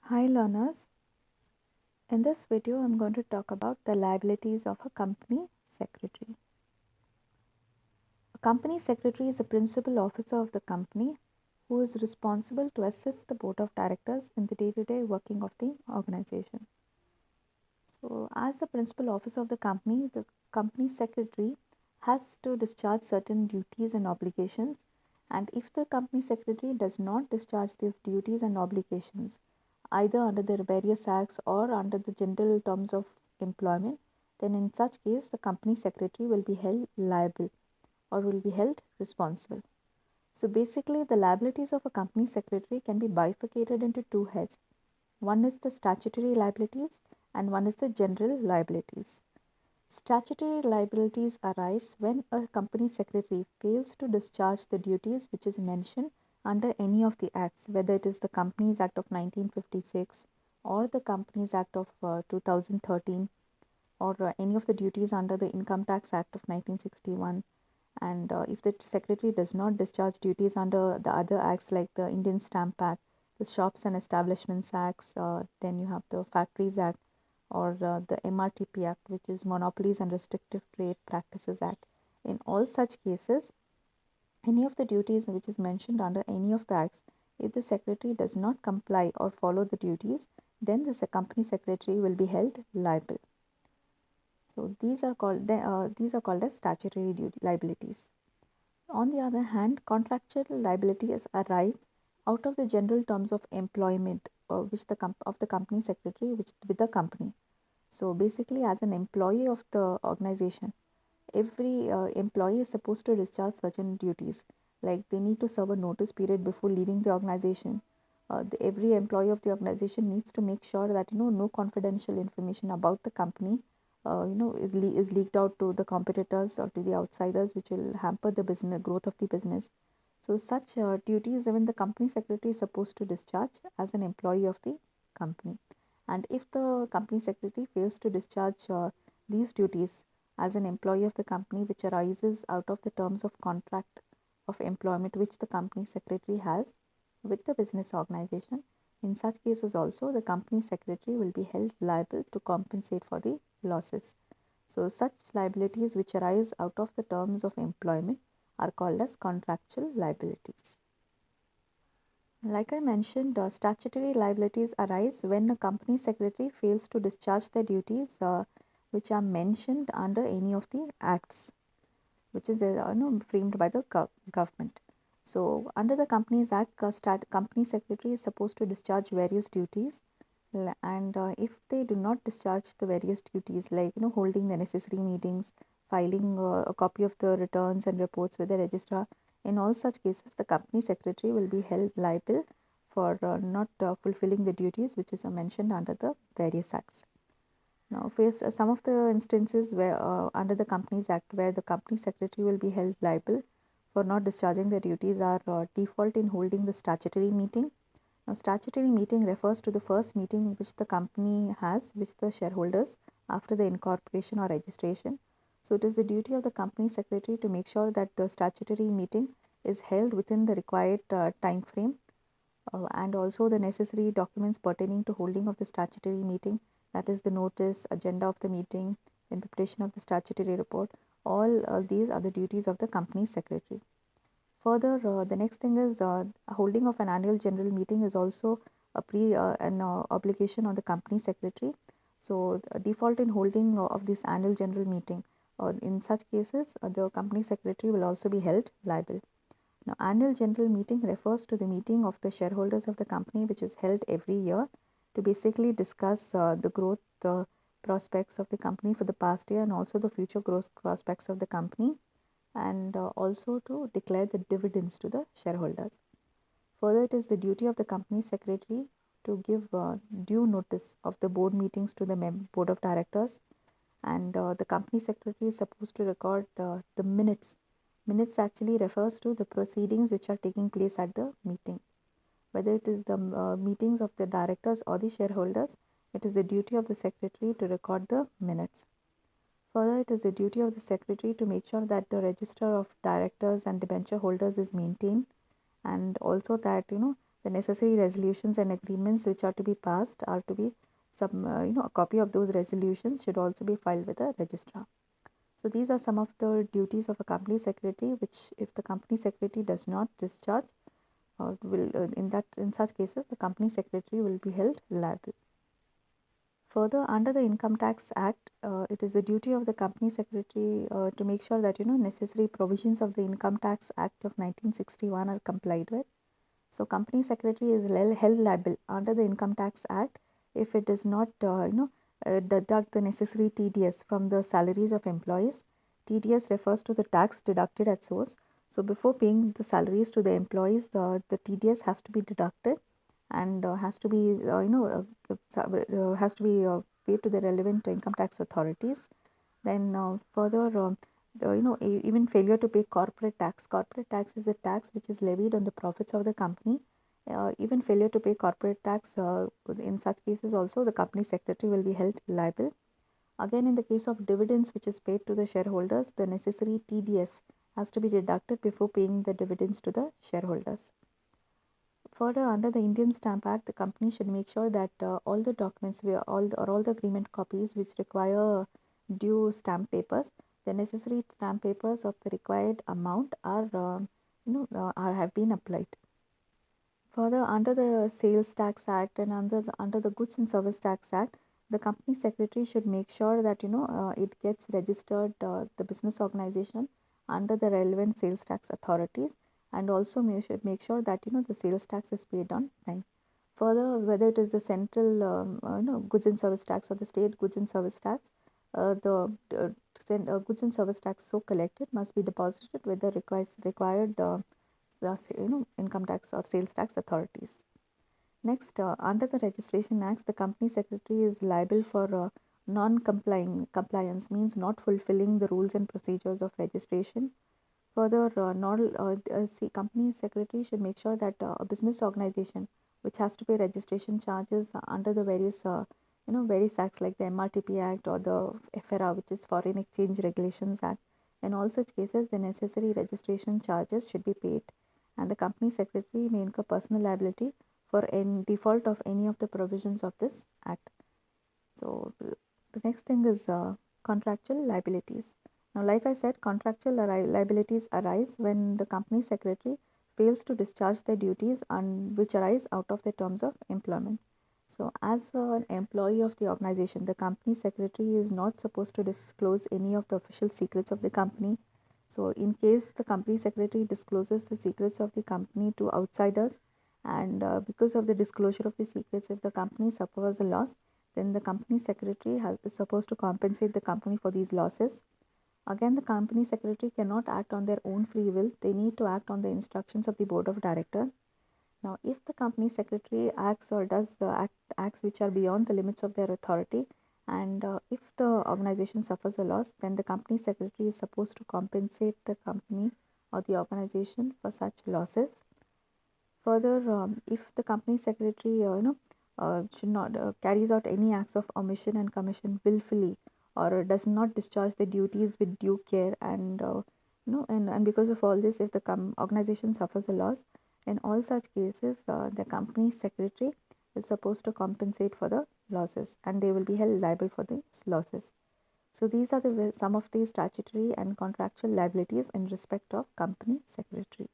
Hi learners, in this video I'm going to talk about the liabilities of a company secretary. A company secretary is a principal officer of the company who is responsible to assist the board of directors in the day-to-day working of the organization. So as the principal officer of the company secretary has to discharge certain duties and obligations, and if the company secretary does not discharge these duties and obligations either under the various acts or under the general terms of employment, then in such case the company secretary will be held liable or will be held responsible. So basically the liabilities of a company secretary can be bifurcated into two heads. One is the statutory liabilities and one is the general liabilities. Statutory liabilities arise when a company secretary fails to discharge the duties which is mentioned under any of the acts, whether it is the Companies Act of 1956 or the Companies Act of 2013 or any of the duties under the Income Tax Act of 1961. And if the secretary does not discharge duties under the other acts like the Indian Stamp Act, the Shops and Establishments Acts, then you have the Factories Act or the MRTP Act, which is Monopolies and Restrictive Trade Practices Act. In all such cases, any of the duties which is mentioned under any of the acts, if the secretary does not comply or follow the duties, then the company secretary will be held liable. So these are called as statutory liabilities. On the other hand, contractual liabilities arise out of the general terms of employment which of the company secretary which with the company. So basically, as an employee of the organization, every employee is supposed to discharge certain duties. Like they need to serve a notice period before leaving the organization. Every employee of the organization needs to make sure that no confidential information about the company, is leaked out to the competitors or to the outsiders, which will hamper the business growth of the business. So such duties even the company secretary is supposed to discharge as an employee of the company. And if the company secretary fails to discharge these duties as an employee of the company, which arises out of the terms of contract of employment which the company secretary has with the business organization, in such cases also the company secretary will be held liable to compensate for the losses. So such liabilities which arise out of the terms of employment are called as contractual liabilities. Like I mentioned, statutory liabilities arise when a company secretary fails to discharge the duties which are mentioned under any of the acts, which is framed by the government. So, under the Companies Act, company secretary is supposed to discharge various duties, and if they do not discharge the various duties, like holding the necessary meetings, filing a copy of the returns and reports with the registrar, in all such cases, the company secretary will be held liable for not fulfilling the duties which is mentioned under the various acts. Now, face some of the instances where under the Companies Act where the company secretary will be held liable for not discharging their duties are default in holding the statutory meeting. Now, statutory meeting refers to the first meeting which the company has with the shareholders after the incorporation or registration. So, it is the duty of the company secretary to make sure that the statutory meeting is held within the required time frame, and also the necessary documents pertaining to holding of the statutory meeting, that is the notice, agenda of the meeting, and preparation of the statutory report. All these are the duties of the company secretary. Further, the next thing is holding of an annual general meeting is also an obligation on the company secretary. So, default in holding of this annual general meeting, in such cases, the company secretary will also be held liable. Now, annual general meeting refers to the meeting of the shareholders of the company, which is held every year to basically discuss the growth prospects of the company for the past year and also the future growth prospects of the company, and also to declare the dividends to the shareholders. Further, it is the duty of the company secretary to give due notice of the board meetings to the board of directors, and the company secretary is supposed to record the minutes. Minutes actually refers to the proceedings which are taking place at the meeting. Whether it is the meetings of the directors or the shareholders, it is the duty of the secretary to record the minutes. Further, it is the duty of the secretary to make sure that the register of directors and debenture holders is maintained, and also that The necessary resolutions and agreements which are to be passed are to be a copy of those resolutions should also be filed with the registrar. So these are some of the duties of a company secretary, which if the company secretary does not discharge, will in such cases the company secretary will be held liable. Further, under the Income Tax Act, it is the duty of the company secretary to make sure that necessary provisions of the Income Tax Act of 1961 are complied with. So, company secretary is held liable under the Income Tax Act if it does not, deduct the necessary TDS from the salaries of employees. TDS refers to the tax deducted at source. So, before paying the salaries to the employees, the TDS has to be deducted and has to be, has to be paid to the relevant income tax authorities. Then further, even failure to pay corporate tax. Corporate tax is a tax which is levied on the profits of the company. Even failure to pay corporate tax, in such cases also the company secretary will be held liable. Again, in the case of dividends which is paid to the shareholders, the necessary TDS has to be deducted before paying the dividends to the shareholders. Further, under the Indian Stamp Act, the company should make sure that all the documents, all the agreement copies which require due stamp papers, the necessary stamp papers of the required amount are, have been applied. Further, under the Sales Tax Act and under the Goods and Service Tax Act, the company secretary should make sure that it gets registered the business organization under the relevant sales tax authorities, and also should make sure that the sales tax is paid on time. Further, whether it is the central goods and service tax or the state goods and service tax, the goods and service tax so collected must be deposited with the required the income tax or sales tax authorities. Next, under the Registration Acts, the company secretary is liable for non-complying compliance, means not fulfilling the rules and procedures of registration. Further, company secretary should make sure that a business organization which has to pay registration charges under the various acts like the MRTP Act or the FRA, which is Foreign Exchange Regulations Act. In all such cases, the necessary registration charges should be paid, and the company secretary may incur personal liability for any default of any of the provisions of this act. So the next thing is contractual liabilities. Now, like I said, contractual liabilities arise when the company secretary fails to discharge their duties and which arise out of the terms of employment. So, as an employee of the organization, the company secretary is not supposed to disclose any of the official secrets of the company. So, in case the company secretary discloses the secrets of the company to outsiders, and because of the disclosure of the secrets, if the company suffers a loss, then the company secretary is supposed to compensate the company for these losses. Again, the company secretary cannot act on their own free will. They need to act on the instructions of the board of directors. Now, if the company secretary acts or does acts which are beyond the limits of their authority, and if the organization suffers a loss, then the company secretary is supposed to compensate the company or the organization for such losses. Further, if the company secretary, should not carries out any acts of omission and commission willfully, or does not discharge the duties with due care, and and because of all this, if the organization suffers a loss, in all such cases, the company secretary is supposed to compensate for the losses, and they will be held liable for these losses. So these are some of the statutory and contractual liabilities in respect of company secretary.